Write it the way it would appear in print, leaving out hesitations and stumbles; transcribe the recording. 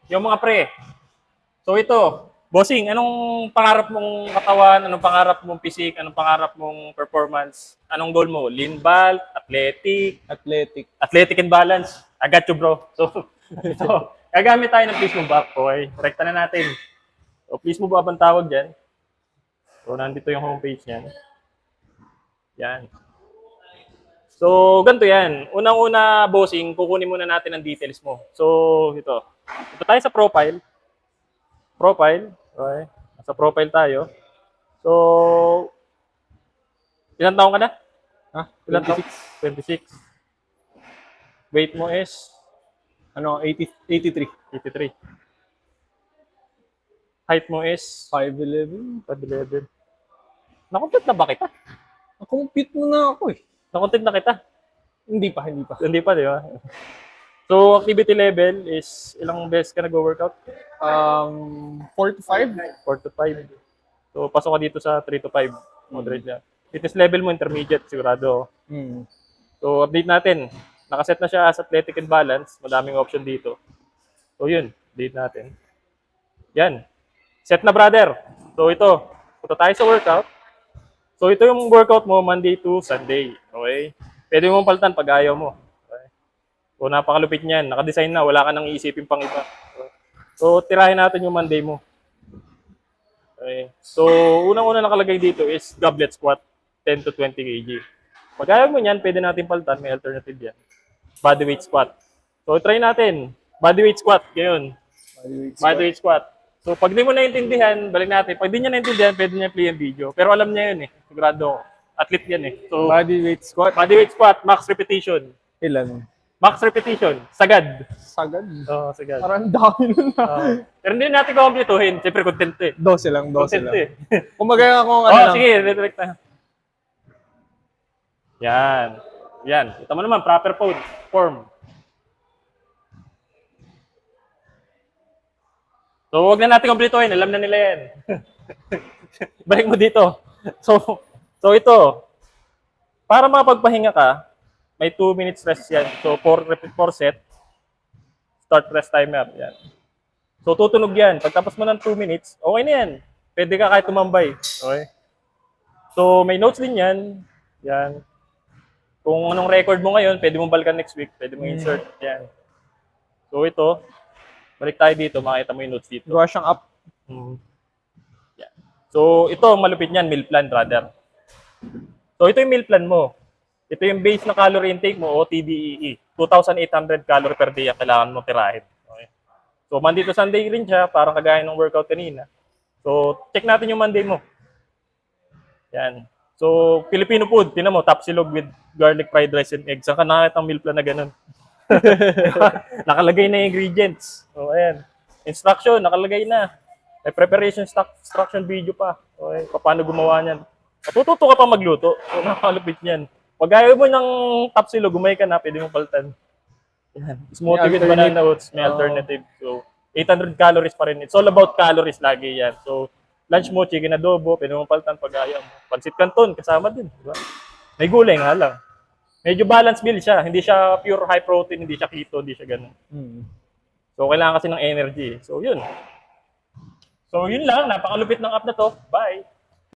Yung mga pre. So ito, bossing, anong pangarap mong katawan? Anong pangarap mong physique? Anong pangarap mong performance? Anong goal mo? Lean bulk, athletic, Athletic. athletic and balance. I got you, bro. So, ito, gagamit tayo ng please move up. Okay, rekta na natin. So, please move up ang tawag dyan. So, nandito yung homepage niyan. Yan. So, ganito yan. Unang-una, bossing, kukunin muna natin ang details mo. So, ito. Ito tayo sa profile. Profile. Okay. Nasa profile tayo. So, ilang taong ka na? Ha? Ilang taong? 26. 26. Weight mo is Ano, 83. 83. Height mo is 5'11". 5'11. Nakontent na ba kita? Compute mo na ako eh. Nakontent na kita? Hindi pa, hindi pa. Hindi pa, di ba? So, activity level is ilang beses ka nag-workout? 4 to 5. 4 to 5. So, pasok ka dito sa 3 to 5. Moderate lang. Fitness level mo, intermediate, sigurado. Mm. So, update natin. Nakaset na siya as athletic and balance. Madaming option dito. So, yun. Update natin. Yan. Set na, brother. So, ito. Punta tayo sa workout. So, ito yung workout mo Monday to Sunday. Okay? Pwede mo palitan pag ayaw mo. Okay? So, napakalupit niyan. Nakadesign na. Wala ka nang iisipin pang iba. So, tirahin natin yung Monday mo. Okay. So, unang-una nakalagay dito is goblet squat, 10 to 20 kg. Pag ayaw mo niyan, pwede natin palitan. May alternative yan. Bodyweight squat. So, try natin. Bodyweight squat. Ngayon. Bodyweight squat. So, pag di mo naintindihan, balik natin. Pag di niya naintindihan, pwede niya play yung video. Pero alam niya yun eh. Sigurado. Athlete yan eh. So, Body weight squat. bodyweight squat, max repetition. Ilan? Max repetition. Sagad. Sagad. Oo, sagad. Parang dami nun na. Pero hindi natin kumpletuhin. Siyempre, content to eh. 12 lang, 12 Content lang. to eh. Kumbaga kung ano Oh, lang. sige, redirect na. Yan. Yan. Kita mo naman, proper form. So, huwag na natin kumpletuhin. Alam na nila yan. Balik mo dito. So ito. Para makapagpahinga ka, may 2 minutes rest yan. So, 4 set. Start rest timer. Yan. So, tutunog yan. Pagtapos mo ng 2 minutes, okay na yan. Pwede ka kahit tumambay. Okay? So, may notes din yan. Yan. Kung anong record mo ngayon, pwede mo balikan next week. Pwede mo insert. Yan. So, ito. Balik tayo dito. Makita mo yung notes dito. Gawa siyang up. Yan. So, ito ang malupit niyan. Meal plan, brother. So, ito yung meal plan mo. Ito yung base na calorie intake mo o TDEE. 2,800 calorie per day ang kailangan mo tirahin. Okay? So, Monday to Sunday rin siya, parang kagaya ng workout kanina. So, check natin yung Monday mo. Yan. So, Filipino food, tinan mo, tapsilog with garlic fried rice and eggs. Saan ka nakakita ang meal plan na ganun? Nakalagay na yung ingredients. So, ayan. Instruction, nakalagay na. May preparation instruction video pa. Okay, paano gumawa niyan. Matututo ka pa magluto. So, nakalupit niyan. Pag ayaw mo ng tapsilog, gumay ka na, pwede mo palitan. Yan. Smoothie with banana oats, may alternative. So, 800 calories pa rin. It's all about calories lagi yan. So, lunch mo, chicken adobo, pwede mo palitan pag ayaw mo. Pansit canton, kasama din. Diba? May gulay nga lang. Medyo balanced meal siya. Hindi siya pure high protein, hindi siya keto, hindi siya ganun. So, kailangan kasi ng energy. So, yun. So, yun lang. Napakalupit ng app na to. Bye!